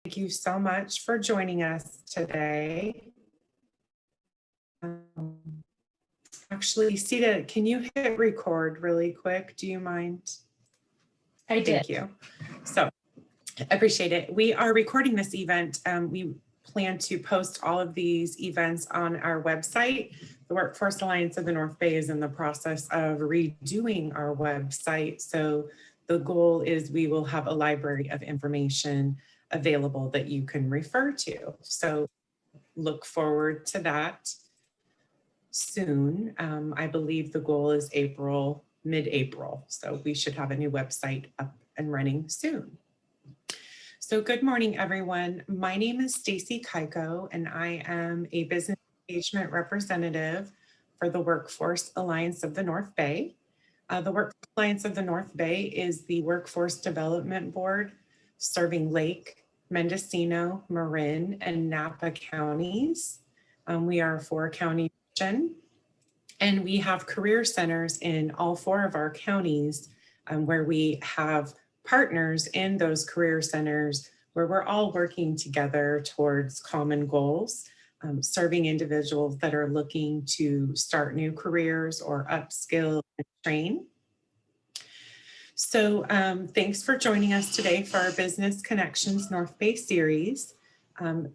Thank you so much for joining us today. Actually, Sita, can you hit record really quick? Do you mind? I did. Thank you. So I appreciate it. We are recording this event. We plan to post all of these events on our website. The Workforce Alliance of the North Bay is in the process of redoing our website. So the goal is we will have a library of information available that you can refer to. So look forward to that soon. I believe the goal is mid-April. So we should have a new website up and running soon. So good morning, everyone. My name is Stacy Kaiko, and I am a business engagement representative for the Workforce Alliance of the North Bay. The Workforce Alliance of the North Bay is the workforce development board serving Lake, Mendocino, Marin, and Napa counties. We are a 4-county region, and we have career centers in all 4 of our counties where we have partners in those career centers where we're all working together towards common goals, serving individuals that are looking to start new careers or upskill and train. So thanks for joining us today for our Business Connections North Bay series.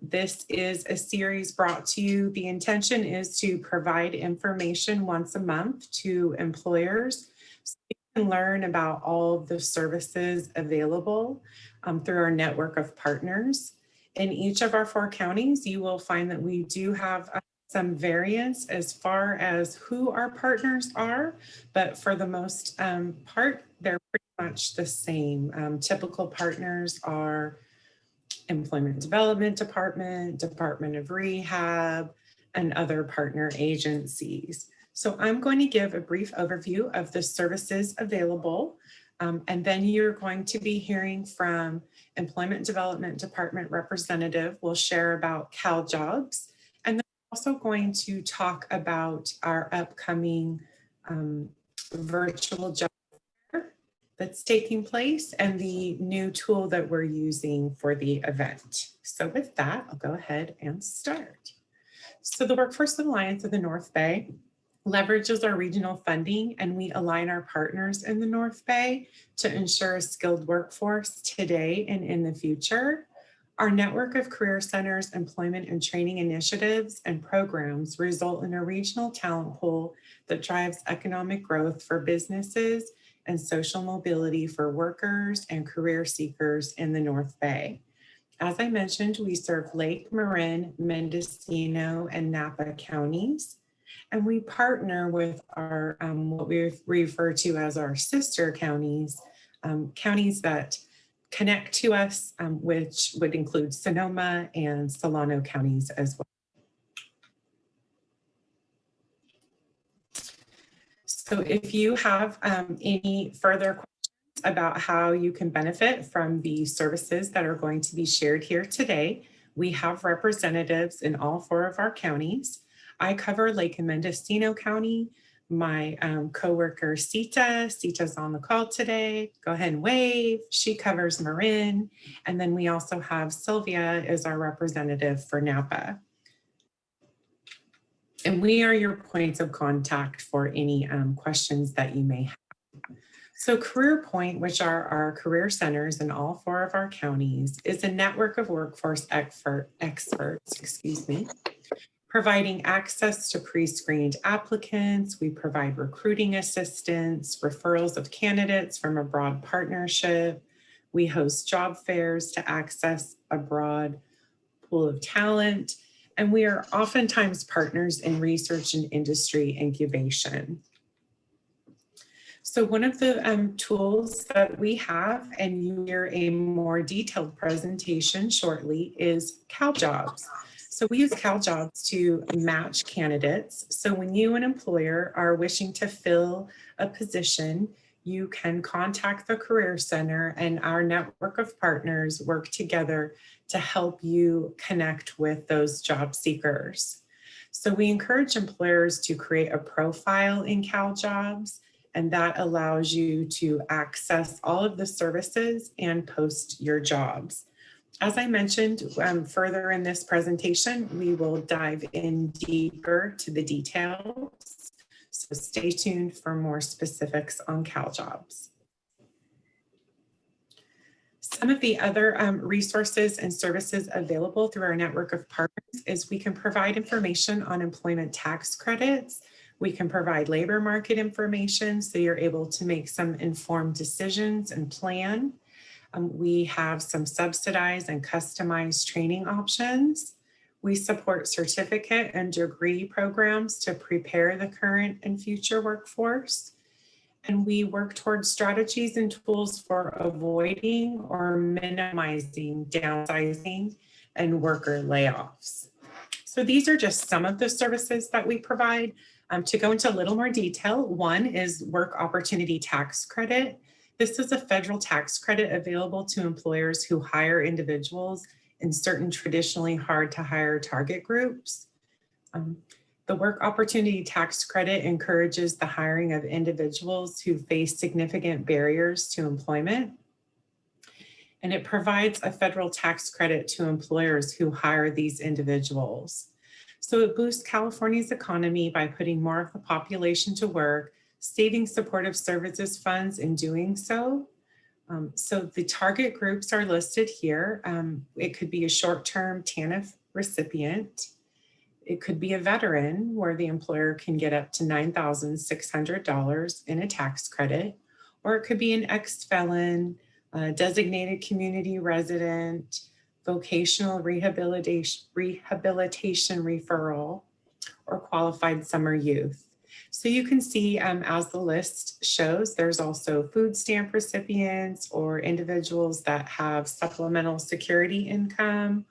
This is a series brought to you. The intention is to provide information once a month to employers so you can learn about all of the services available through our network of partners. In each of our 4 counties, you will find that we do have some variance as far as who our partners are, but for the most part, they're pretty much the same. Typical partners are Employment Development Department, Department of Rehab, and other partner agencies. So I'm going to give a brief overview of the services available, and then you're going to be hearing from Employment Development Department representative. We'll share about CalJobs, and then we're also going to talk about our upcoming virtual job that's taking place and the new tool that we're using for the event. So with that, I'll go ahead and start. So the Workforce Alliance of the North Bay leverages our regional funding, and we align our partners in the North Bay to ensure a skilled workforce today and in the future. Our network of career centers, employment and training initiatives, and programs result in a regional talent pool that drives economic growth for businesses and social mobility for workers and career seekers in the North Bay. As I mentioned, we serve Lake, Marin, Mendocino, and Napa counties, and we partner with our what we refer to as our sister counties, counties that connect to us, which would include Sonoma and Solano counties as well. So if you have any further questions about how you can benefit from the services that are going to be shared here today, we have representatives in all 4 of our counties. I cover Lake and Mendocino County. My coworker Sita's on the call today. Go ahead and wave. She covers Marin. And then we also have Sylvia as our representative for Napa. And we are your points of contact for any questions that you may have. So CareerPoint, which are our career centers in all 4 of our counties, is a network of workforce experts, providing access to pre-screened applicants. We provide recruiting assistance, referrals of candidates from a broad partnership. We host job fairs to access a broad pool of talent. And we are oftentimes partners in research and industry incubation. So one of the tools that we have, and you hear a more detailed presentation shortly, is CalJobs. So we use CalJobs to match candidates. So when you, an employer, are wishing to fill a position, you can contact the Career Center, and our network of partners work together to help you connect with those job seekers. So we encourage employers to create a profile in CalJobs, and that allows you to access all of the services and post your jobs. As I mentioned, further in this presentation, we will dive in deeper to the details. So stay tuned for more specifics on CalJobs. Some of the other resources and services available through our network of partners is we can provide information on employment tax credits. We can provide labor market information so you're able to make some informed decisions and plan. We have some subsidized and customized training options. We support certificate and degree programs to prepare the current and future workforce. And we work towards strategies and tools for avoiding or minimizing downsizing and worker layoffs. So these are just some of the services that we provide. To go into a little more detail, one is Work Opportunity Tax Credit. This is a federal tax credit available to employers who hire individuals in certain traditionally hard to hire target groups. The Work Opportunity Tax Credit encourages the hiring of individuals who face significant barriers to employment. And it provides a federal tax credit to employers who hire these individuals. So it boosts California's economy by putting more of the population to work, saving supportive services funds in doing so. So the target groups are listed here. It could be a short-term TANF recipient. It could be a veteran where the employer can get up to $9,600 in a tax credit, or it could be an ex-felon, designated community resident, vocational rehabilitation referral, or qualified summer youth. So you can see as the list shows, there's also food stamp recipients or individuals that have supplemental security income,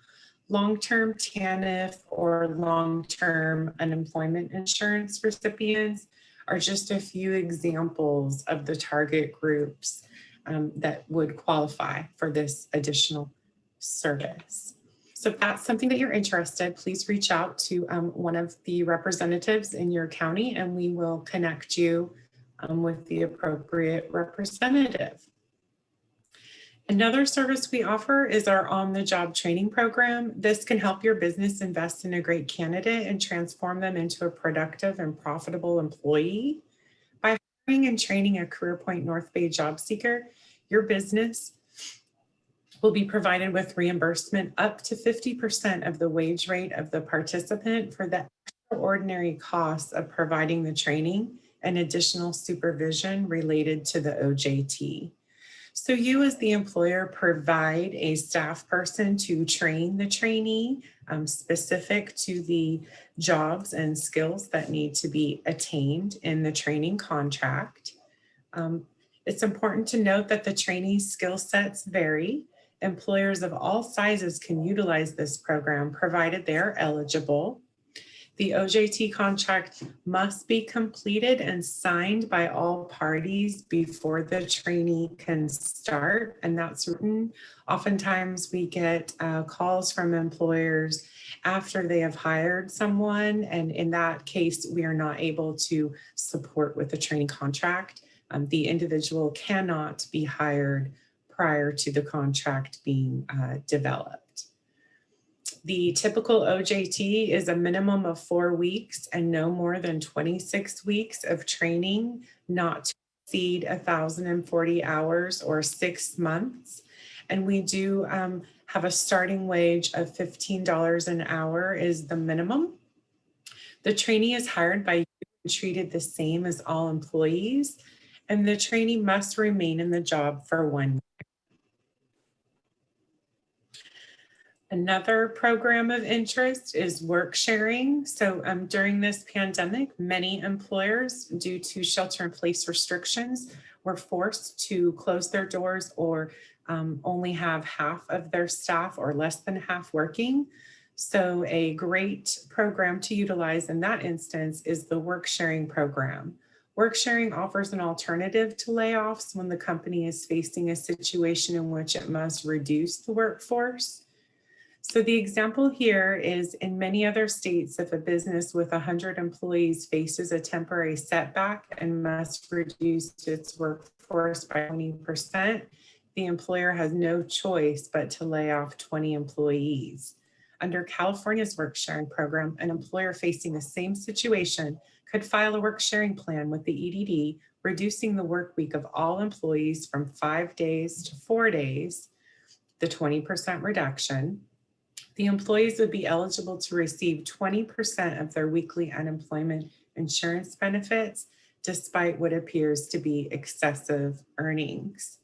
long-term TANF or long-term unemployment insurance recipients are just a few examples of the target groups that would qualify for this additional service. So if that's something that you're interested, please reach out to one of the representatives in your county and we will connect you with the appropriate representative. Another service we offer is our on-the-job training program. This can help your business invest in a great candidate and transform them into a productive and profitable employee. By hiring and training a CareerPoint North Bay job seeker, your business will be provided with reimbursement up to 50% of the wage rate of the participant for the extraordinary costs of providing the training and additional supervision related to the OJT. So you as the employer provide a staff person to train the trainee specific to the jobs and skills that need to be attained in the training contract. It's important to note that the trainee's skill sets vary. Employers of all sizes can utilize this program provided they are eligible. The OJT contract must be completed and signed by all parties before the trainee can start, and that's written. Oftentimes we get calls from employers after they have hired someone, and in that case, we are not able to support with the training contract. The individual cannot be hired prior to the contract being developed. The typical OJT is a minimum of 4 weeks and no more than 26 weeks of training, not to exceed 1,040 hours or 6 months. And we do have a starting wage of $15 an hour is the minimum. The trainee is hired by you and treated the same as all employees, and the trainee must remain in the job for 1 year. Another program of interest is work sharing. So during this pandemic, many employers, due to shelter-in-place restrictions, were forced to close their doors or only have half of their staff or less than half working. So a great program to utilize in that instance is the work sharing program. Work sharing offers an alternative to layoffs when the company is facing a situation in which it must reduce the workforce. So the example here is in many other states, if a business with 100 employees faces a temporary setback and must reduce its workforce by 20%, the employer has no choice but to lay off 20 employees. Under California's work sharing program, an employer facing the same situation could file a work sharing plan with the EDD, reducing the work week of all employees from 5 days to 4 days, the 20% reduction. The employees would be eligible to receive 20% of their weekly unemployment insurance benefits, despite what appears to be excessive earnings.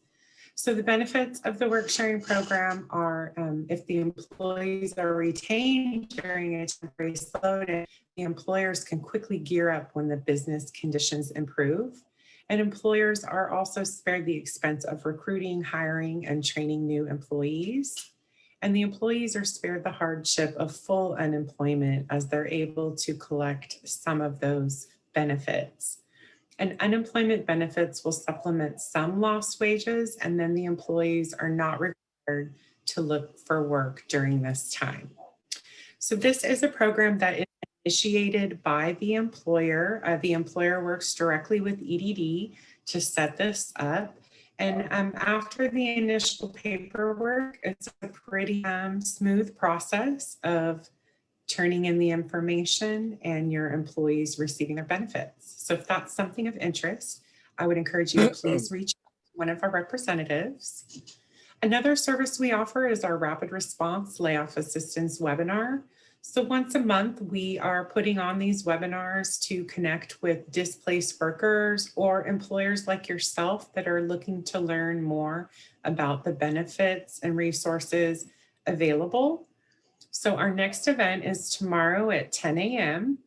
So the benefits of the work sharing program are if the employees are retained during a temporary slowdown, the employers can quickly gear up when the business conditions improve. And employers are also spared the expense of recruiting, hiring, and training new employees. And the employees are spared the hardship of full unemployment as they're able to collect some of those benefits. And unemployment benefits will supplement some lost wages, and then the employees are not required to look for work during this time. So this is a program that is initiated by the employer. The employer works directly with EDD to set this up. And after the initial paperwork, it's a pretty smooth process of turning in the information and your employees receiving their benefits. So if that's something of interest, I would encourage you to please reach out to one of our representatives. Another service we offer is our Rapid Response Layoff Assistance webinar. So once a month, we are putting on these webinars to connect with displaced workers or employers like yourself that are looking to learn more about the benefits and resources available. So our next event is tomorrow at 10 a.m.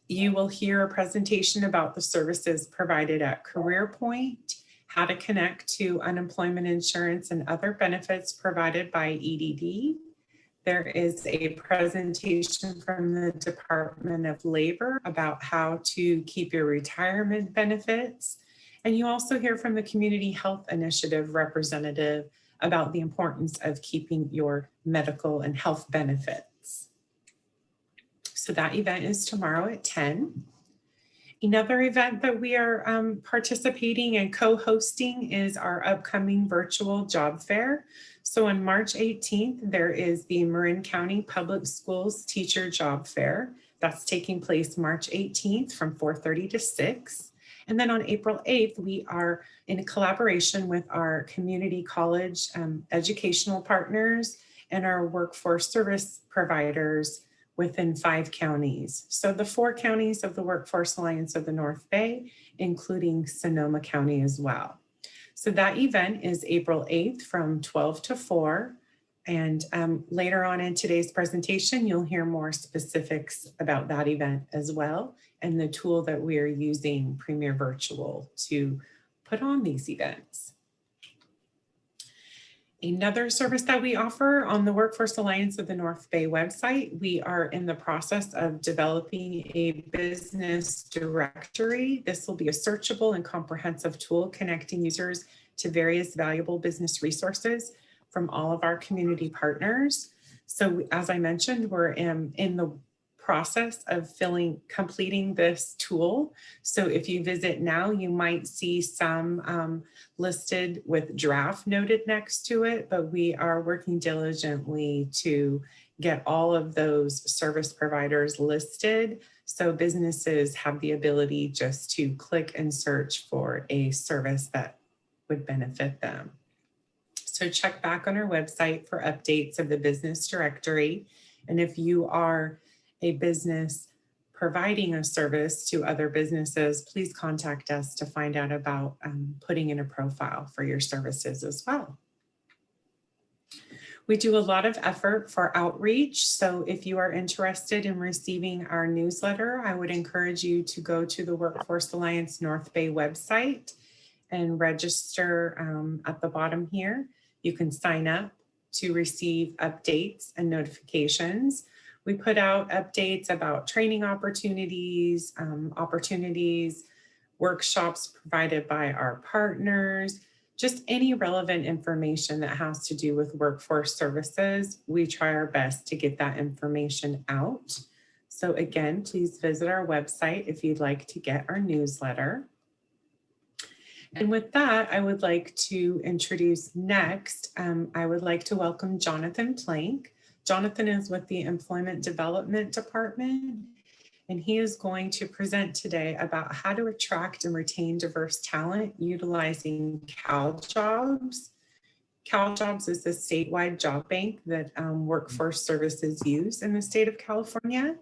You will hear a presentation about the services provided at CareerPoint, how to connect to unemployment insurance and other benefits provided by EDD. There is a presentation from the Department of Labor about how to keep your retirement benefits. And you also hear from the Community Health Initiative representative about the importance of keeping your medical and health benefits. So that event is tomorrow at 10. Another event that we are participating and co-hosting is our upcoming virtual job fair. So on March 18th, there is the Marin County Public Schools Teacher Job Fair. That's taking place March 18th from 4:30 to 6. And then on April 8th, we are in collaboration with our community college educational partners and our workforce service providers within 5 counties. So the 4 counties of the Workforce Alliance of the North Bay, including Sonoma County as well. So that event is April 8th from 12 to 4. And later on in today's presentation, you'll hear more specifics about that event as well and the tool that we are using, Premier Virtual, to put on these events. Another service that we offer on the Workforce Alliance of the North Bay website, we are in the process of developing a business directory. This will be a searchable and comprehensive tool connecting users to various valuable business resources from all of our community partners. So as I mentioned, we're in the process of completing this tool. So if you visit now, you might see some listed with draft noted next to it, but we are working diligently to get all of those service providers listed so businesses have the ability just to click and search for a service that would benefit them. So check back on our website for updates of the business directory. And if you are a business providing a service to other businesses, please contact us to find out about putting in a profile for your services as well. We do a lot of effort for outreach. So if you are interested in receiving our newsletter, I would encourage you to go to the Workforce Alliance North Bay website and register at the bottom here. You can sign up to receive updates and notifications. We put out updates about training opportunities, workshops provided by our partners, just any relevant information that has to do with workforce services. We try our best to get that information out. So again, please visit our website if you'd like to get our newsletter. And with that, I would like to introduce next, I would like to welcome Jonathan Plank. Jonathan is with the Employment Development Department, and he is going to present today about how to attract and retain diverse talent utilizing CalJobs. CalJobs is a statewide job bank that workforce services use in the state of California.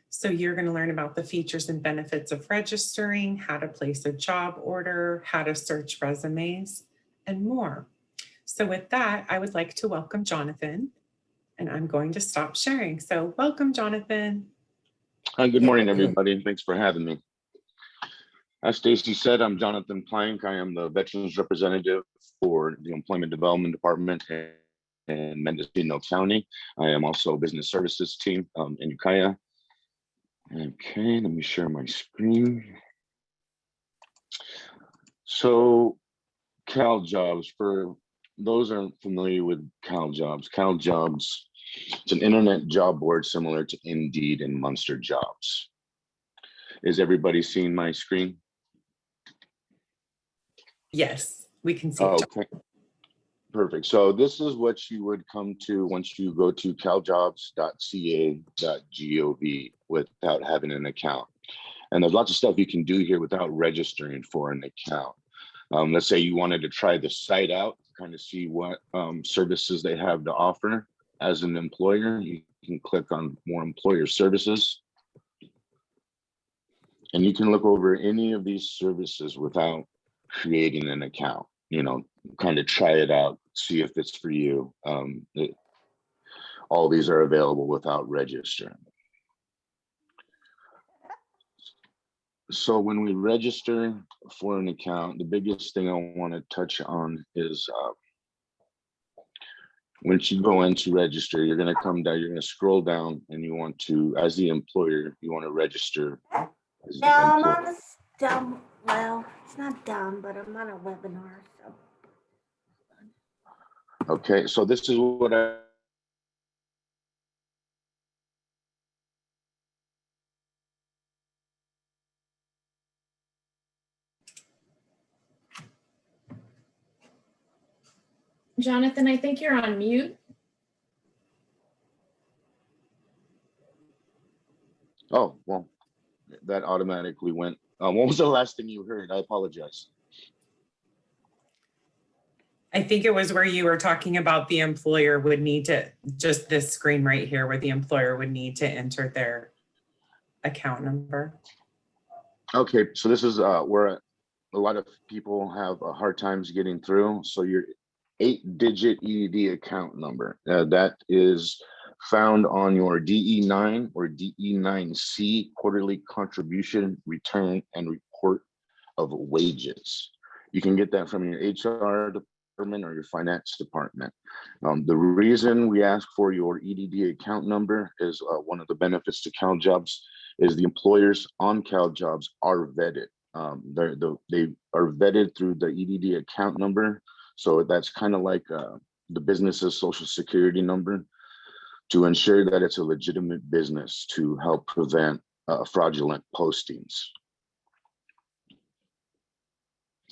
So you're going to learn about the features and benefits of registering, how to place a job order, how to search resumes, and more. So with that, I would like to welcome Jonathan, and I'm going to stop sharing. So welcome, Jonathan. Hi, good morning, everybody. Thanks for having me. As Stacy said, I'm Jonathan Plank. I am the Veterans Representative for the Employment Development Department in Mendocino County. I am also a Business Services team in Ukiah. Okay, let me share my screen. So CalJobs, for those who aren't familiar with CalJobs, it's an internet job board similar to Indeed and Monster Jobs. Is everybody seeing my screen? Yes, we can see. Okay, perfect. So this is what you would come to once you go to caljobs.ca.gov without having an account. And there's lots of stuff you can do here without registering for an account. Let's say you wanted to try the site out, kind of see what services they have to offer as an employer. You can click on more employer services. And you can look over any of these services without creating an account, kind of try it out, see if it's for you. All these are available without registering. So when we register for an account, the biggest thing I want to touch on is once you go in to register, you're going to come down, you're going to scroll down, and you want to, as the employer, you want to register. I'm on this dumb, well, it's not dumb, but I'm on a webinar, so. Okay, so this is what Jonathan, I think you're on mute. Oh, well, that automatically went. What was the last thing you heard? I apologize. I think it was where you were talking about the employer would need to, just this screen right here, where the employer would need to enter their account number. Okay, so this is where a lot of people have a hard times getting through. So your 8-digit EDD account number, that is found on your DE9 or DE9C quarterly contribution return and report of wages. You can get that from your HR department or your finance department. The reason we ask for your EDD account number is one of the benefits to CalJobs is the employers on CalJobs are vetted. They are vetted through the EDD account number. So that's kind of like the business's social security number to ensure that it's a legitimate business to help prevent fraudulent postings.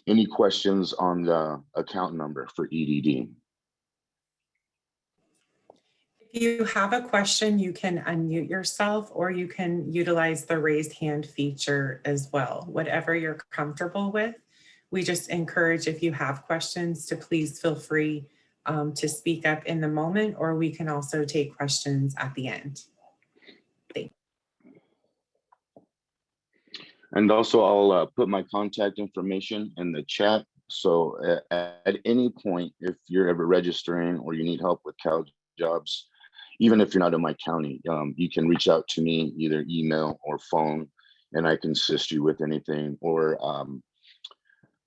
Any questions on the account number for EDD? If you have a question, you can unmute yourself or you can utilize the raise hand feature as well, whatever you're comfortable with. We just encourage, if you have questions, to please feel free to speak up in the moment, or we can also take questions at the end. Thank you. And also I'll put my contact information in the chat. So at any point, if you're ever registering or you need help with CalJobs, even if you're not in my county, you can reach out to me, either email or phone, and I can assist you with anything or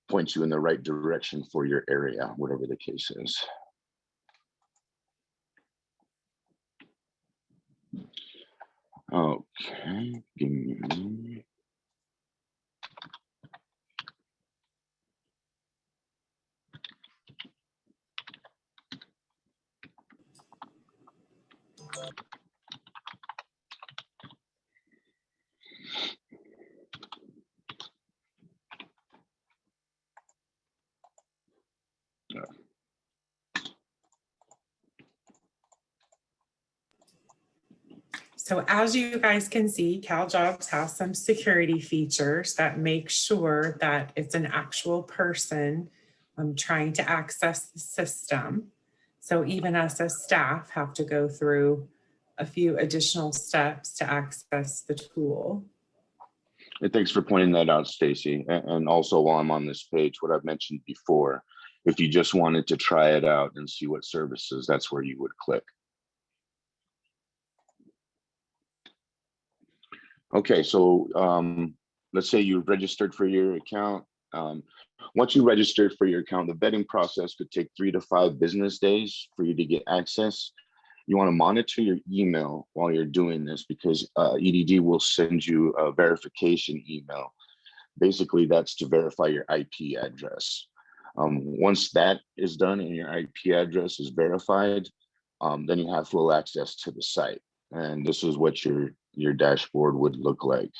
point you in the right direction for your area, whatever the case is. Okay, give me a minute. So as you guys can see, CalJobs has some security features that make sure that it's an actual person trying to access the system. So even us as staff have to go through a few additional steps to access the tool. And thanks for pointing that out, Stacy. And also while I'm on this page, what I've mentioned before, if you just wanted to try it out and see what services, that's where you would click. Okay, so let's say you've registered for your account. Once you registered for your account, the vetting process could take 3 to 5 business days for you to get access. You want to monitor your email while you're doing this because EDD will send you a verification email. Basically, that's to verify your IP address. Once that is done and your IP address is verified, then you have full access to the site. And this is what your dashboard would look like.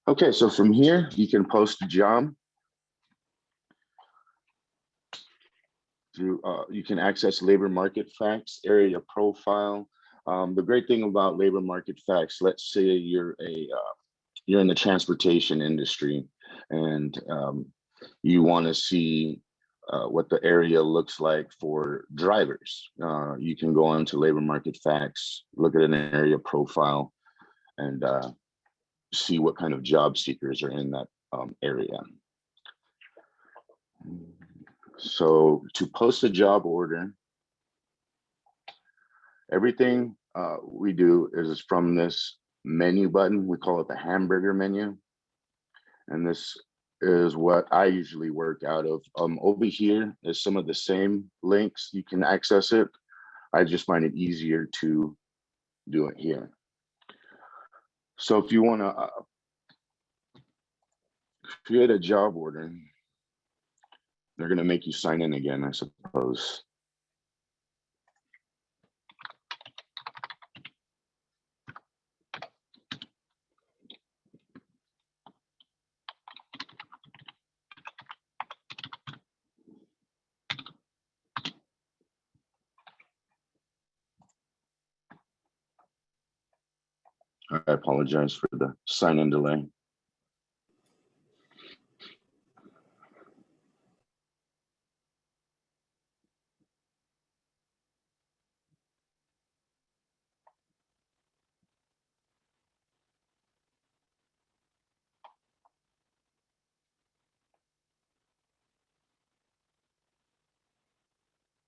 Okay, so from here, you can post a job. You can access labor market facts, area profile. The great thing about labor market facts, let's say you're in the transportation industry and you want to see what the area looks like for drivers. You can go into labor market facts, look at an area profile, and see what kind of job seekers are in that area. So to post a job order, everything we do is from this menu button. We call it the hamburger menu. And this is what I usually work out of. Over here is some of the same links. You can access it. I just find it easier to do it here. So if you want to create a job order, they're going to make you sign in again, I suppose. I apologize for the sign-in delay.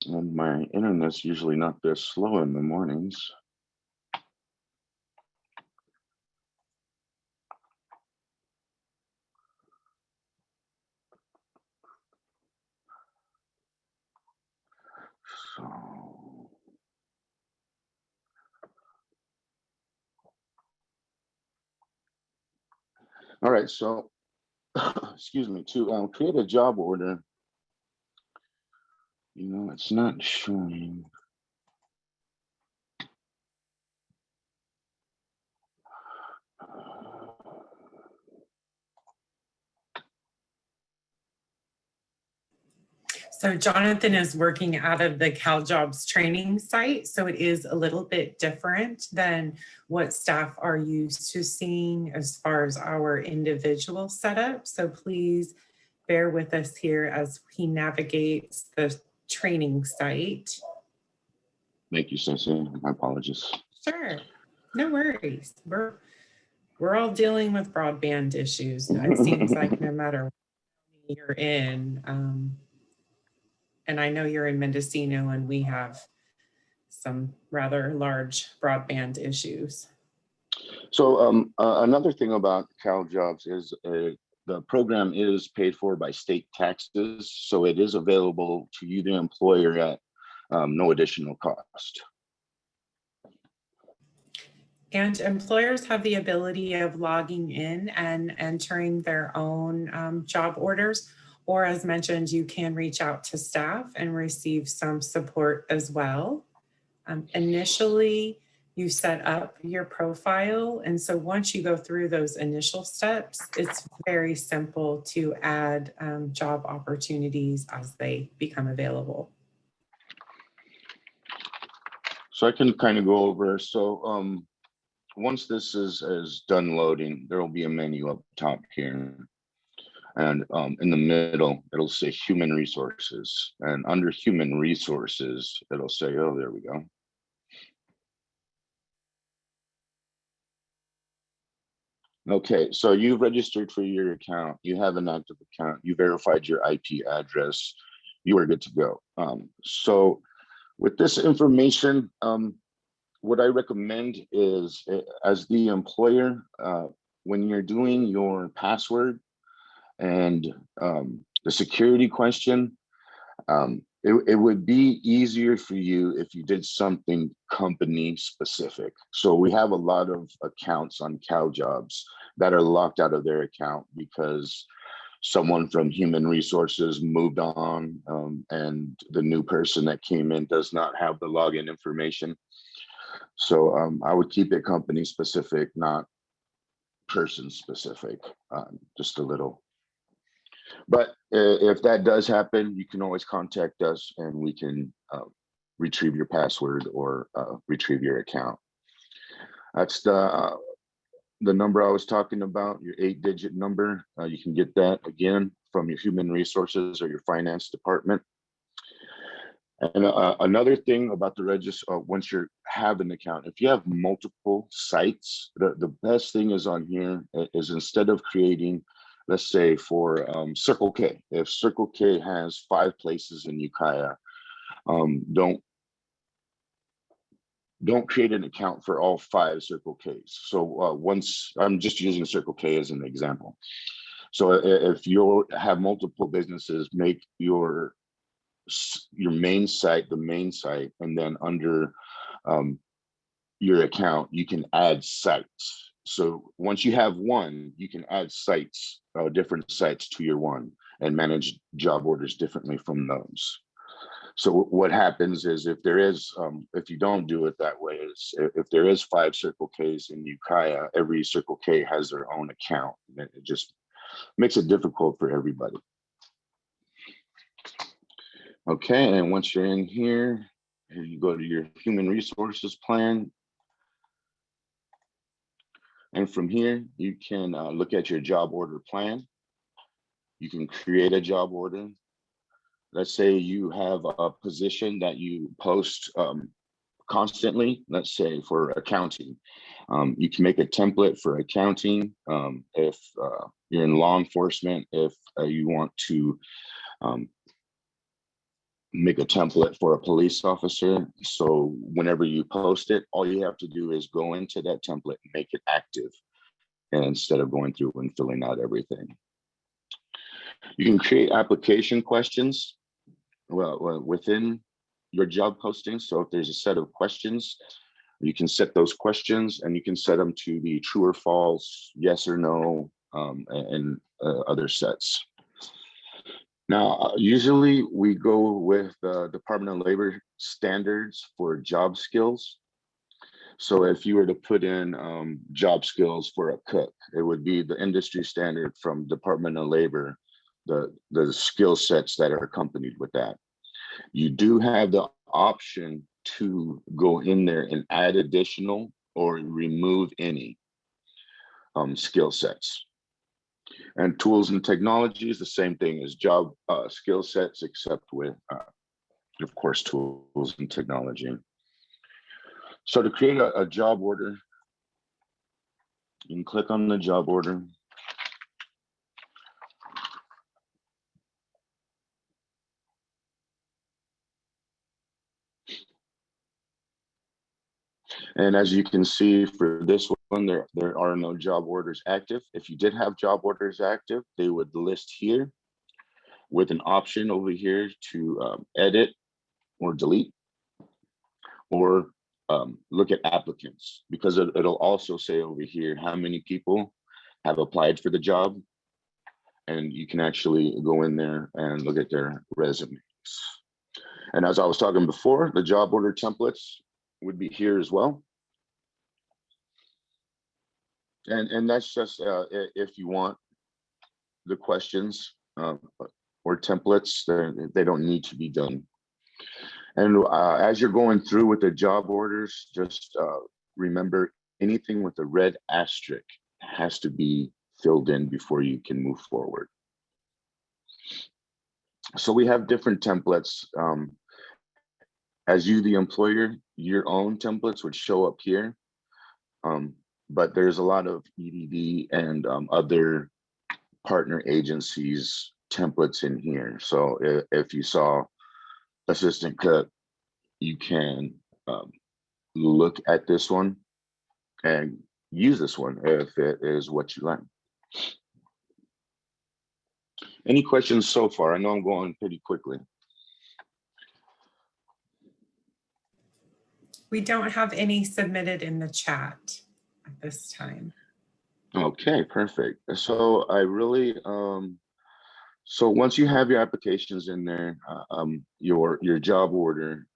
And my internet's usually not this slow in the mornings. So, all right, so excuse me, to create a job order, it's not showing. So Jonathan is working out of the CalJobs training site, so it is a little bit different than what staff are used to seeing as far as our individual setup. So please bear with us here as he navigates the training site. Thank you, Stacey. My apologies. Sure, no worries. We're all dealing with broadband issues. It seems like no matter what you're in. And I know you're in Mendocino and we have some rather large broadband issues. So another thing about CalJobs is the program is paid for by state taxes. So it is available to you, the employer, at no additional cost. And employers have the ability of logging in and entering their own job orders. Or as mentioned, you can reach out to staff and receive some support as well. Initially, you set up your profile. And so once you go through those initial steps, it's very simple to add job opportunities as they become available. So I can kind of go over. So once this is done loading, there will be a menu up top here. And in the middle, it'll say human resources. And under human resources, it'll say, oh, there we go. Okay, so you've registered for your account. You have an active account. You verified your IP address. You are good to go. So with this information, what I recommend is, as the employer, when you're doing your password and the security question, it would be easier for you if you did something company specific. So we have a lot of accounts on CalJobs that are locked out of their account because someone from human resources moved on, and the new person that came in does not have the login information. So I would keep it company specific, not person specific, just a little. But if that does happen, you can always contact us and we can retrieve your password or retrieve your account. That's the number I was talking about, your 8-digit number. You can get that again from your human resources or your finance department. And another thing about the register, once you have an account, if you have multiple sites, the best thing is on here is, instead of creating, let's say for Circle K, if Circle K has 5 places in Ukiah, don't create an account for all 5 Circle Ks. So once, I'm just using Circle K as an example. So if you have multiple businesses, make your main site the main site, and then under your account, you can add sites. So once you have one, you can add sites, different sites to your one, and manage job orders differently from those. So what happens is, if there is, if you don't do it that way, is if there is 5 Circle Ks in Ukiah, every Circle K has their own account. And it just makes it difficult for everybody. Okay, and once you're in here, you go to your human resources plan. And from here, you can look at your job order plan. You can create a job order. Let's say you have a position that you post constantly, let's say for accounting. You can make a template for accounting. If you're in law enforcement, if you want to make a template for a police officer. So whenever you post it, all you have to do is go into that template and make it active, and instead of going through and filling out everything. You can create application questions within your job posting. So if there's a set of questions, you can set those questions, and you can set them to be true or false, yes or no, and other sets. Now, usually we go with the Department of Labor standards for job skills. So if you were to put in job skills for a cook, it would be the industry standard from Department of Labor, the skill sets that are accompanied with that. You do have the option to go in there and add additional or remove any skill sets. And tools and technologies, the same thing as job skill sets, except with, of course, tools and technology. So to create a job order, you can click on the job order. And as you can see for this one, there are no job orders active. If you did have job orders active, they would list here with an option over here to edit or delete, or look at applicants, because it'll also say over here how many people have applied for the job and you can actually go in there and look at their resumes. And as I was talking before, the job order templates would be here as well. And that's just if you want the questions or templates, they don't need to be done. And as you're going through with the job orders, just remember anything with a red asterisk has to be filled in before you can move forward. So we have different templates. As you, the employer, your own templates would show up here. But there's a lot of EDD and other partner agencies templates in here. So if you saw assistant cut, you can look at this one and use this one if it is what you like. Any questions so far? I know I'm going pretty quickly. We don't have any submitted in the chat at this time. Okay, perfect. So I really, so once you have your applications in there, your job order,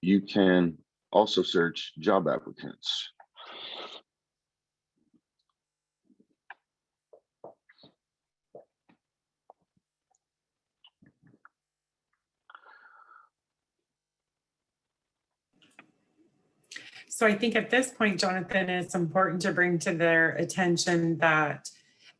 you can also search job applicants. So I think at this point, Jonathan, it's important to bring to their attention that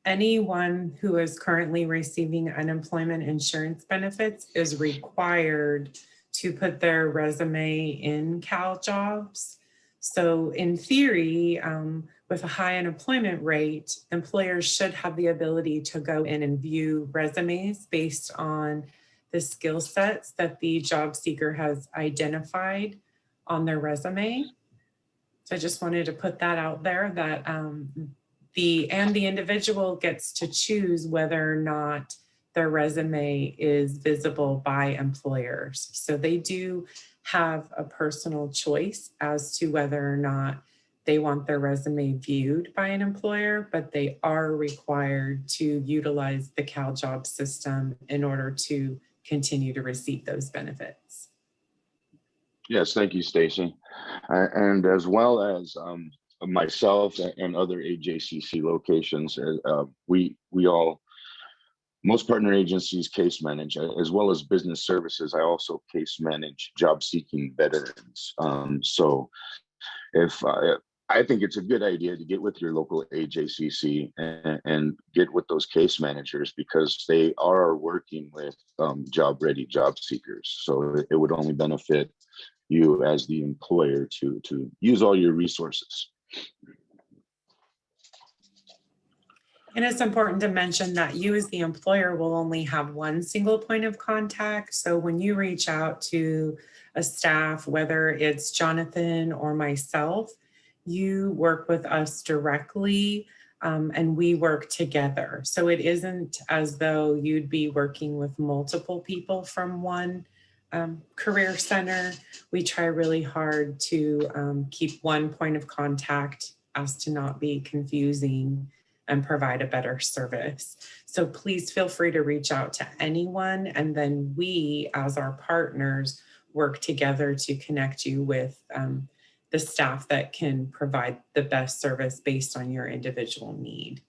anyone who is currently receiving unemployment insurance benefits is required to put their resume in CalJobs. So in theory, with a high unemployment rate, employers should have the ability to go in and view resumes based on the skill sets that the job seeker has identified on their resume. So I just wanted to put that out there that the individual gets to choose whether or not their resume is visible by employers. So they do have a personal choice as to whether or not they want their resume viewed by an employer, but they are required to utilize the CalJobs system in order to continue to receive those benefits. Yes, thank you, Stacy. And as well as myself and other AJCC locations, most partner agencies case manage, as well as business services. I also case manage job seeking veterans. So if I think it's a good idea to get with your local AJCC and get with those case managers, because they are working with job ready job seekers. So it would only benefit you as the employer to use all your resources. And it's important to mention that you as the employer will only have one single point of contact. So when you reach out to a staff, whether it's Jonathan or myself, you work with us directly and we work together. So it isn't as though you'd be working with multiple people from one career center. We try really hard to keep one point of contact as to not be confusing and provide a better service. So please feel free to reach out to anyone, and then we as our partners work together to connect you with the staff that can provide the best service based on your individual need.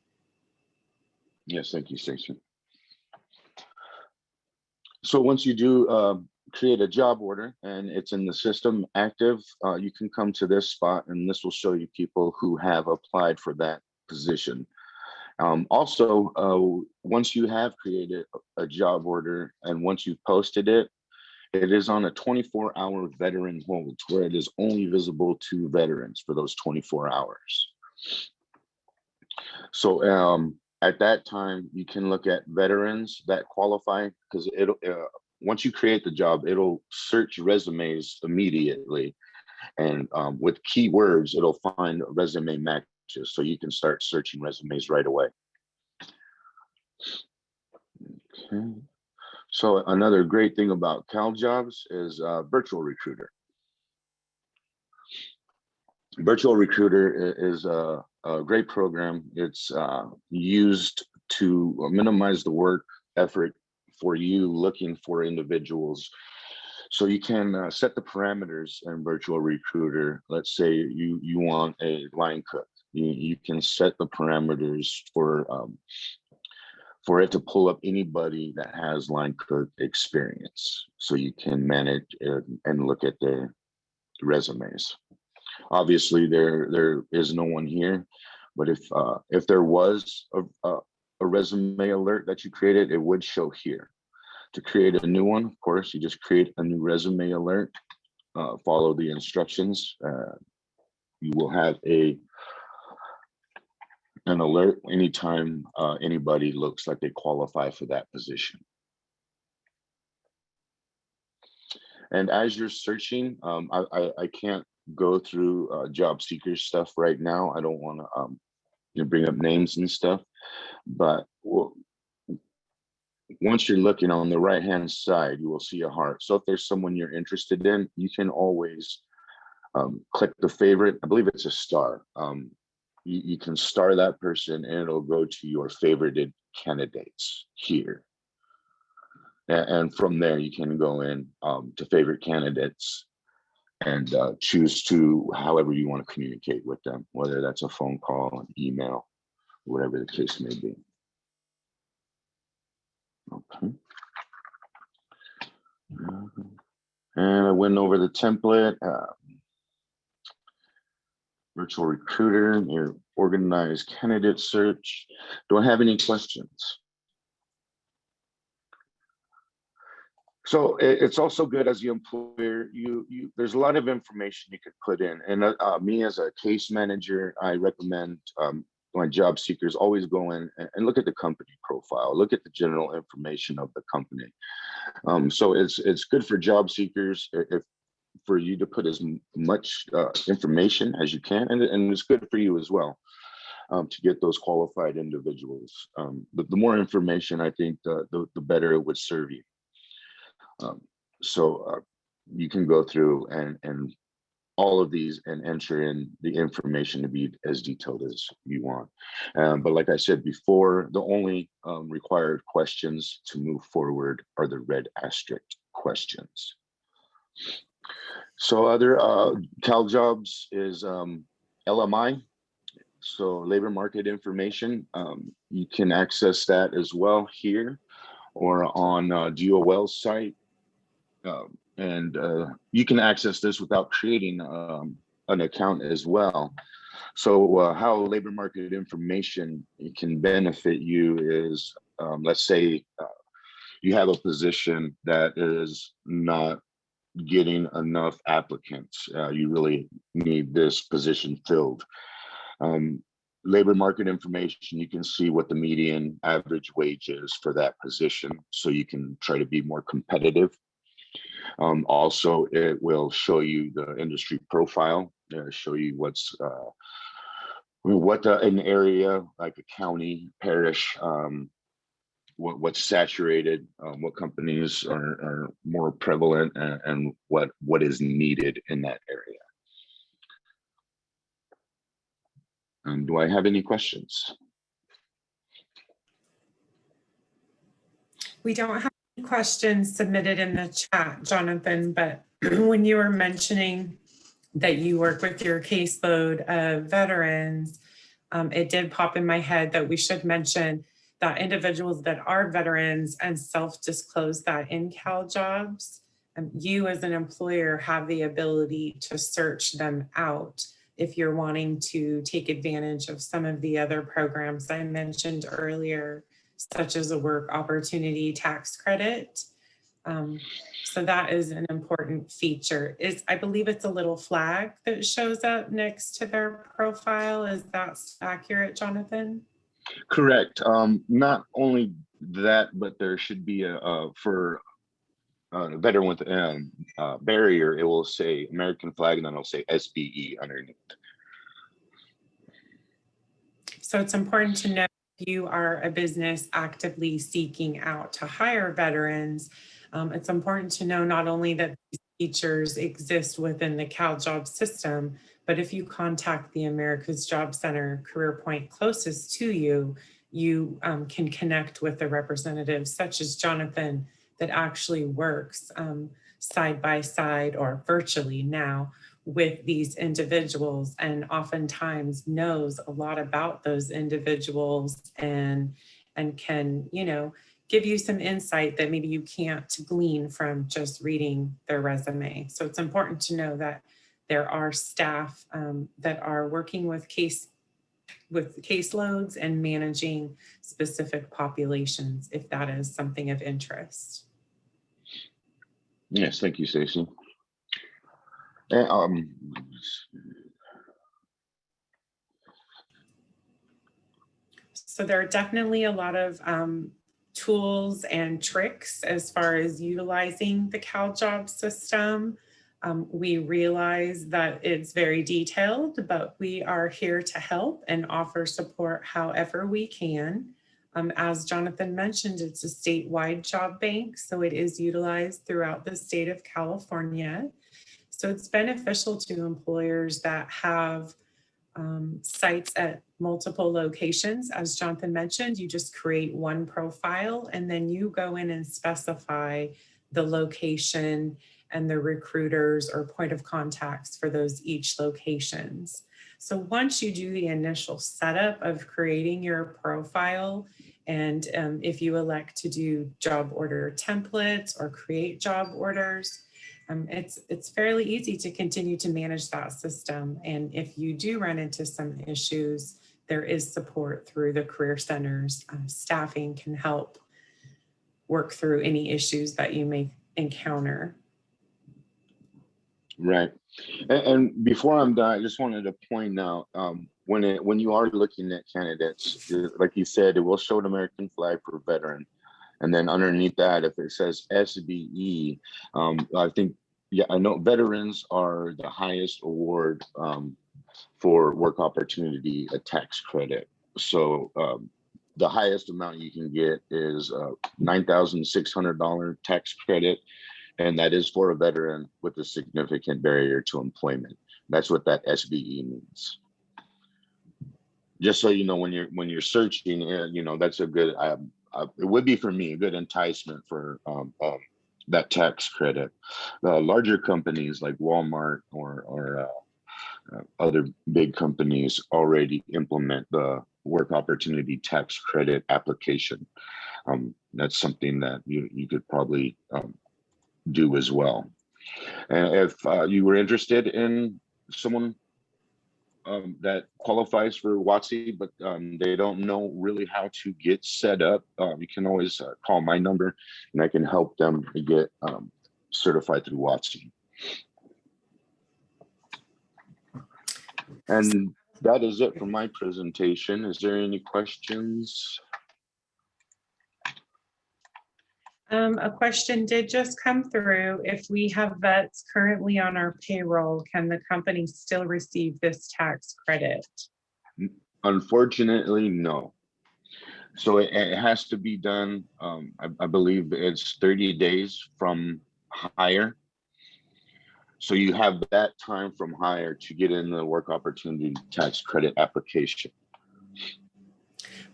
Yes, thank you, Stacey. So once you do create a job order and it's in the system active, you can come to this spot and this will show you people who have applied for that position. Also, once you have created a job order and once you've posted it, it is on a 24-hour veteran hold where it is only visible to veterans for those 24 hours. So at that time, you can look at veterans that qualify, because it'll once you create the job, it'll search resumes immediately. And with keywords, it'll find resume matches. So you can start searching resumes right away. Okay. So another great thing about CalJobs is Virtual Recruiter. Virtual Recruiter is a great program. It's used to minimize the work effort for you looking for individuals. So you can set the parameters in Virtual Recruiter. Let's say you want a line cook. You can set the parameters for it to pull up anybody that has line cook experience. So you can manage and look at their resumes. Obviously, there is no one here, but if there was a resume alert that you created, it would show here. To create a new one, of course, you just create a new resume alert, follow the instructions. You will have an alert anytime anybody looks like they qualify for that position. And as you're searching, I can't go through job seeker stuff right now. I don't want to bring up names and stuff, but once you're looking on the right hand side, you will see a heart. So if there's someone you're interested in, you can always click the favorite. I believe it's a star. You can star that person and it'll go to your favorited candidates here. And from there, you can go in to favorite candidates and choose to however you want to communicate with them, whether that's a phone call, an email, whatever the case may be. Okay. And I went over the template. Virtual Recruiter, your organized candidate search. Do I have any questions? So it's also good as the employer, there's a lot of information you could put in. And me as a case manager, I recommend my job seekers always go in and look at the company profile, look at the general information of the company. So it's good for job seekers for you to put as much information as you can, and it's good for you as well to get those qualified individuals. But the more information, I think, the better it would serve you. So you can go through and all of these and enter in the information to be as detailed as you want. But like I said before, the only required questions to move forward are the red asterisk questions. So other Cal Jobs is LMI, so labor market information. You can access that as well here or on DOL's site. And you can access this without creating an account as well. So how labor market information can benefit you is, let's say you have a position that is not getting enough applicants. You really need this position filled. Labor market information, you can see what the median average wage is for that position, so you can try to be more competitive. Also, it will show you the industry profile, show you what's an area like a county, parish, what's saturated, what companies are more prevalent, and what is needed in that area. Do I have any questions? We don't have any questions submitted in the chat, Jonathan, but when you were mentioning that you work with your caseload of veterans, it did pop in my head that we should mention that individuals that are veterans and self-disclose that in Cal Jobs, you as an employer have the ability to search them out if you're wanting to take advantage of some of the other programs I mentioned earlier, such as a work opportunity tax credit. So that is an important feature. I believe it's a little flag that shows up next to their profile. Is that accurate, Jonathan? Correct. Not only that, but there should be for a veteran with a barrier, it will say American flag and then it'll say SBE underneath. So it's important to know if you are a business actively seeking out to hire veterans. It's important to know not only that these features exist within the Cal Jobs system, but if you contact the America's Job Center career point closest to you, you can connect with a representative such as Jonathan that actually works side by side or virtually now with these individuals, and oftentimes knows a lot about those individuals and can, you know, give you some insight that maybe you can't glean from just reading their resume. So it's important to know that there are staff that are working with caseloads and managing specific populations, if that is something of interest. Yes, thank you, Stacy. And, So there are definitely a lot of tools and tricks as far as utilizing the CalJobs system. We realize that it's very detailed, but we are here to help and offer support however we can. As Jonathan mentioned, it's a statewide job bank, so it is utilized throughout the state of California. So it's beneficial to employers that have sites at multiple locations. As Jonathan mentioned, you just create one profile and then you go in and specify the location and the recruiters or point of contacts for those each locations. So once you do the initial setup of creating your profile, and if you elect to do job order templates or create job orders, it's fairly easy to continue to manage that system. And if you do run into some issues, there is support through the career centers. Staffing can help work through any issues that you may encounter. right. And before I'm done, I just wanted to point out when you are looking at candidates, like you said, it will show an American flag for veteran. And then underneath that, if it says SBE, I think, yeah, I know veterans are the highest award for work opportunity tax credit. So the highest amount you can get is $9,600 tax credit. And that is for a veteran with a significant barrier to employment. That's what that SBE means. Just so you know, when you're searching, you know, that's a good, it would be for me a good enticement for that tax credit. Larger companies like Walmart or other big companies already implement the work opportunity tax credit application. That's something that you could probably do as well. And if you were interested in someone that qualifies for WOTC, but they don't know really how to get set up, you can always call my number and I can help them get certified through WOTC. And that is it for my presentation. Is there any questions? A question did just come through. If we have vets currently on our payroll, can the company still receive this tax credit? Unfortunately, no. So it has to be done, I believe it's 30 days from hire. So you have that time from hire to get in the work opportunity tax credit application.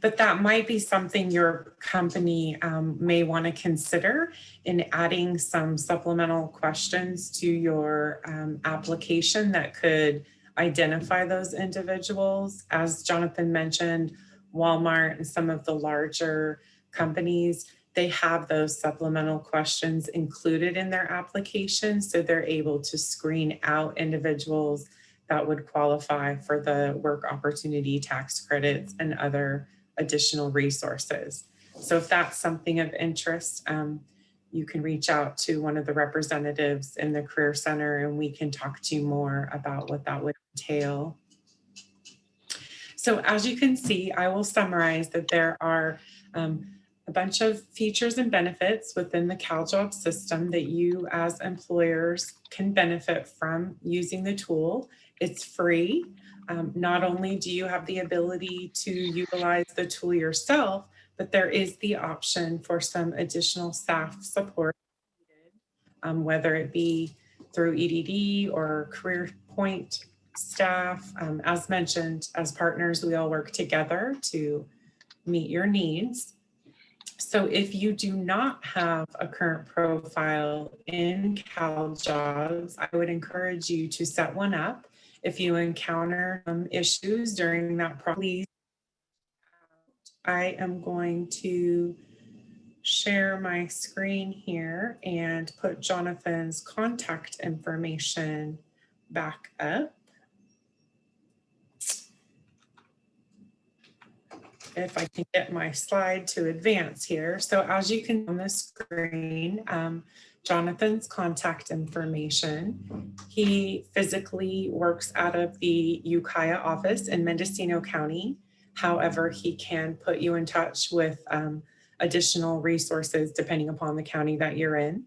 But that might be something your company may want to consider in adding some supplemental questions to your application that could identify those individuals. As Jonathan mentioned, Walmart and some of the larger companies, they have those supplemental questions included in their application, so they're able to screen out individuals that would qualify for the work opportunity tax credits and other additional resources. So if that's something of interest, you can reach out to one of the representatives in the Career Center and we can talk to you more about what that would entail. So as you can see, I will summarize that there are a bunch of features and benefits within the CalJobs system that you as employers can benefit from using the tool. It's free. Not only do you have the ability to utilize the tool yourself, but there is the option for some additional staff support, whether it be through EDD or Career Point staff. As mentioned, as partners, we all work together to meet your needs. So if you do not have a current profile in CalJobs, I would encourage you to set one up. If you encounter issues during that process, I am going to share my screen here and put Jonathan's contact information back up. If I can get my slide to advance here. So as you can see on the screen, Jonathan's contact information. He physically works out of the Ukiah office in Mendocino County. However, he can put you in touch with additional resources depending upon the county that you're in.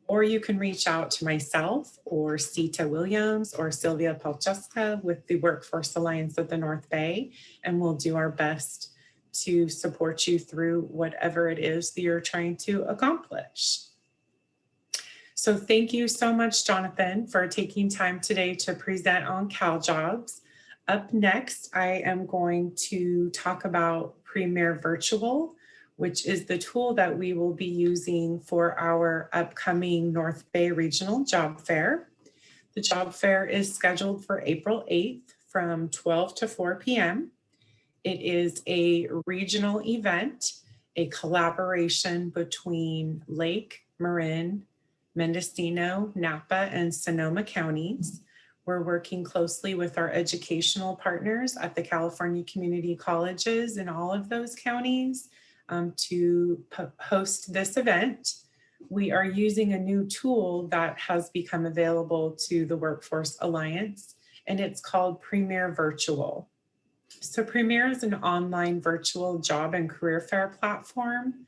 Or you can reach out to myself or Sita Williams or Sylvia Palcheska with the Workforce Alliance of the North Bay, and we'll do our best to support you through whatever it is that you're trying to accomplish. So thank you so much, Jonathan, for taking time today to present on CalJobs. Up next, I am going to talk about Premier Virtual, which is the tool that we will be using for our upcoming North Bay Regional Job Fair. The job fair is scheduled for April 8th from 12 to 4 p.m. It is a regional event, a collaboration between Lake, Marin, Mendocino, Napa, and Sonoma counties. We're working closely with our educational partners at the California community colleges in all of those counties to host this event. We are using a new tool that has become available to the Workforce Alliance, and it's called Premier Virtual. So Premier is an online virtual job and career fair platform,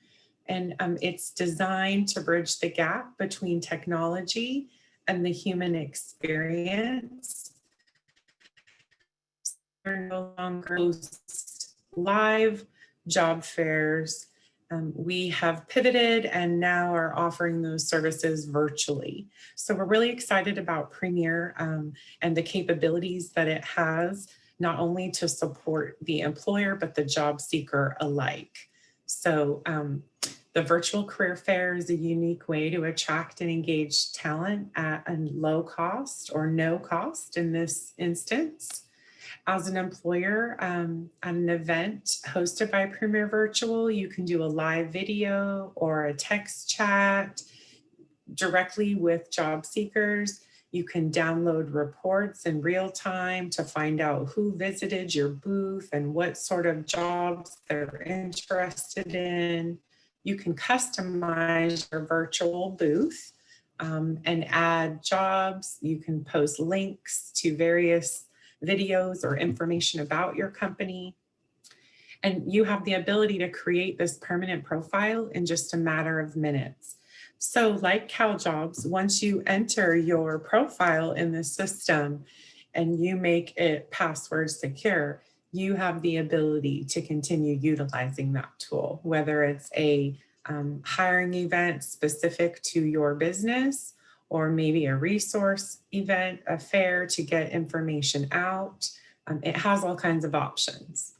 and it's designed to bridge the gap between technology and the human experience. We're no longer host live job fairs. We have pivoted and now are offering those services virtually. So we're really excited about Premier and the capabilities that it has, not only to support the employer, but the job seeker alike. So the virtual career fair is a unique way to attract and engage talent at a low cost or no cost in this instance. As an employer, at an event hosted by Premier Virtual, you can do a live video or a text chat directly with job seekers. You can download reports in real time to find out who visited your booth and what sort of jobs they're interested in. You can customize your virtual booth and add jobs. You can post links to various videos or information about your company. And you have the ability to create this permanent profile in just a matter of minutes. So like CalJobs, once you enter your profile in the system and you make it password secure, you have the ability to continue utilizing that tool, whether it's a hiring event specific to your business, or maybe a resource event, a fair to get information out. It has all kinds of options.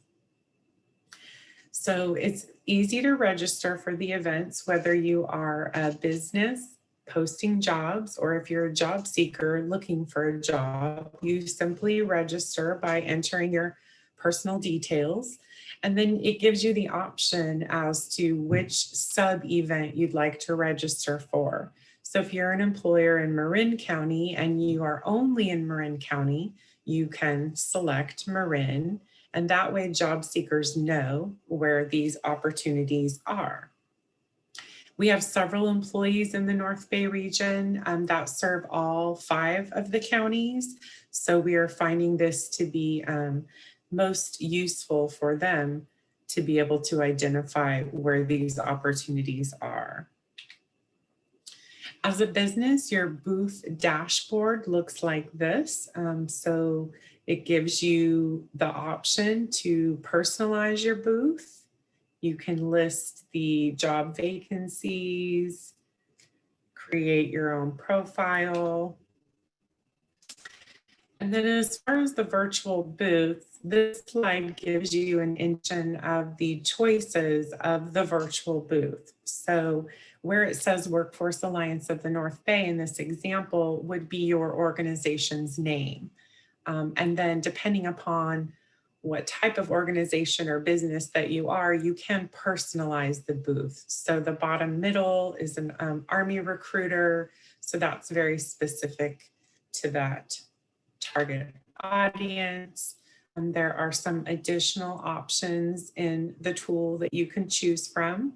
So it's easy to register for the events, whether you are a business posting jobs or if you're a job seeker looking for a job. You simply register by entering your personal details, and then it gives you the option as to which sub-event you'd like to register for. So if you're an employer in Marin County and you are only in Marin County, you can select Marin, and that way job seekers know where these opportunities are. We have several employees in the North Bay region that serve all 5 of the counties. So we are finding this to be most useful for them to be able to identify where these opportunities are. As a business, your booth dashboard looks like this. So it gives you the option to personalize your booth. You can list the job vacancies, create your own profile. And then as far as the virtual booth, this slide gives you an indication of the choices of the virtual booth. So where it says Workforce Alliance of the North Bay in this example would be your organization's name. And then depending upon what type of organization or business that you are, you can personalize the booth. So the bottom middle is an Army recruiter. So that's very specific to that target audience. There are some additional options in the tool that you can choose from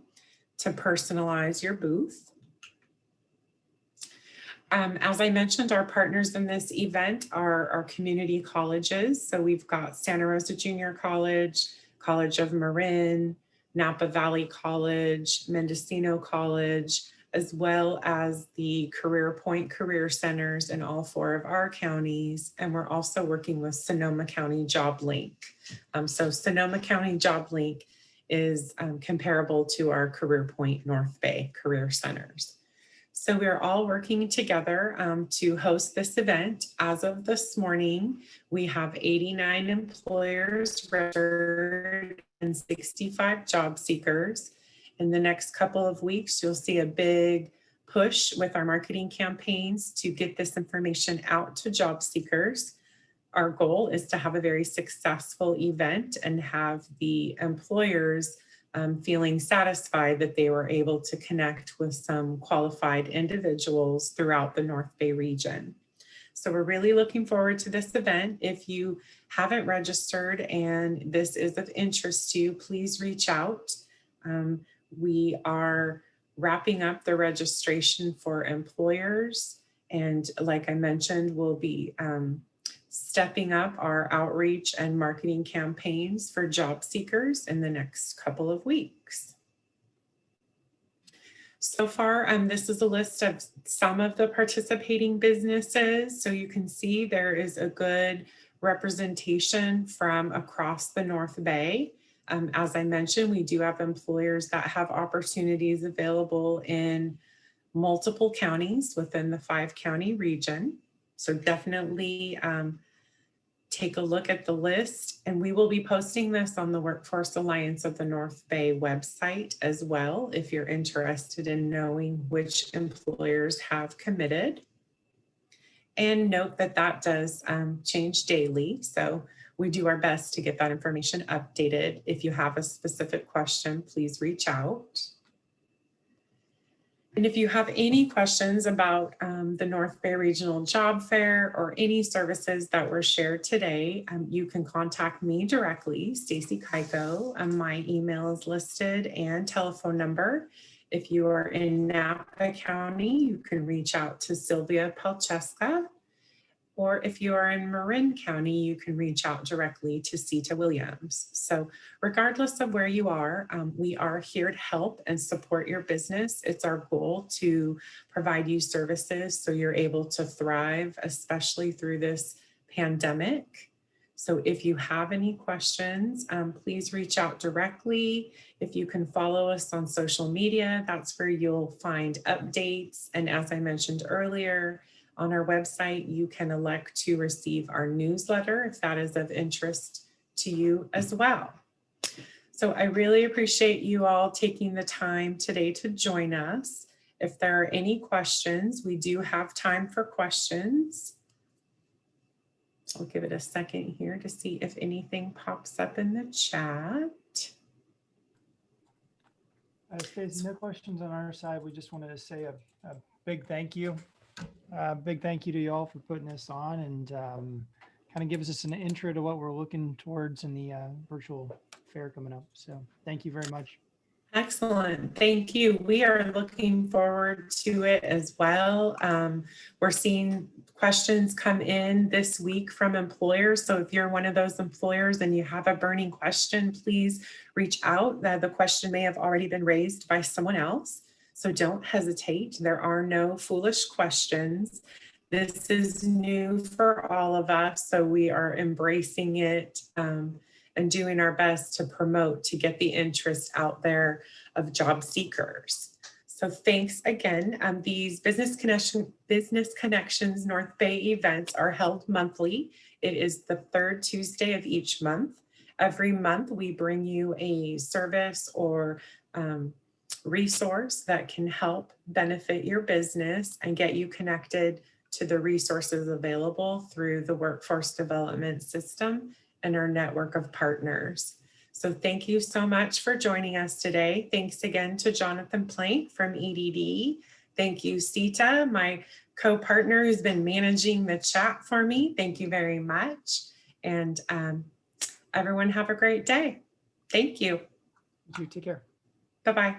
to personalize your booth. As I mentioned, our partners in this event are our community colleges. So we've got Santa Rosa Junior College, College of Marin, Napa Valley College, Mendocino College, as well as the Career Point Career Centers in all 4 of our counties. And we're also working with Sonoma County Job Link. So Sonoma County Job Link is comparable to our Career Point North Bay Career Centers. So we're all working together to host this event. As of this morning, we have 89 employers registered and 65 job seekers. In the next couple of weeks, you'll see a big push with our marketing campaigns to get this information out to job seekers. Our goal is to have a very successful event and have the employers feeling satisfied that they were able to connect with some qualified individuals throughout the North Bay region. So we're really looking forward to this event. If you haven't registered and this is of interest to you, please reach out. We are wrapping up the registration for employers. And like I mentioned, we'll be stepping up our outreach and marketing campaigns for job seekers in the next couple of weeks. So far, this is a list of some of the participating businesses. So you can see there is a good representation from across the North Bay. As I mentioned, we do have employers that have opportunities available in multiple counties within the 5-county region. So definitely take a look at the list, and we will be posting this on the Workforce Alliance of the North Bay website as well if you're interested in knowing which employers have committed. And note that that does change daily, so we do our best to get that information updated. If you have a specific question, please reach out. And if you have any questions about the North Bay Regional Job Fair or any services that were shared today, you can contact me directly, Stacy Keiko. My email is listed and telephone number. If you are in Napa County, you can reach out to Sylvia Pelcheska. Or if you are in Marin County, you can reach out directly to Sita Williams. So regardless of where you are, we are here to help and support your business. It's our goal to provide you services so you're able to thrive, especially through this pandemic. So if you have any questions, please reach out directly. If you can follow us on social media, that's where you'll find updates. And as I mentioned earlier, on our website, you can elect to receive our newsletter if that is of interest to you as well. So I really appreciate you all taking the time today to join us. If there are any questions, we do have time for questions. I'll give it a second here to see if anything pops up in the chat. If there's no questions on our side, we just wanted to say a big thank you. Big thank you to you all for putting this on and kind of gives us an intro to what we're looking towards in the virtual fair coming up. So thank you very much. Excellent. Thank you. We are looking forward to it as well. We're seeing questions come in this week from employers. So if you're one of those employers and you have a burning question, please reach out. The question may have already been raised by someone else. So don't hesitate. There are no foolish questions. This is new for all of us. So we are embracing it and doing our best to promote, to get the interest out there of job seekers. So thanks again. These Business Connections North Bay events are held monthly. It is the third Tuesday of each month. Every month, we bring you a service or resource that can help benefit your business and get you connected to the resources available through the workforce development system and our network of partners. So thank you so much for joining us today. Thanks again to Jonathan Plank from EDD. Thank you, Sita, my co-partner who's been managing the chat for me. Thank you very much. And everyone have a great day. Thank you. You take care. Bye-bye.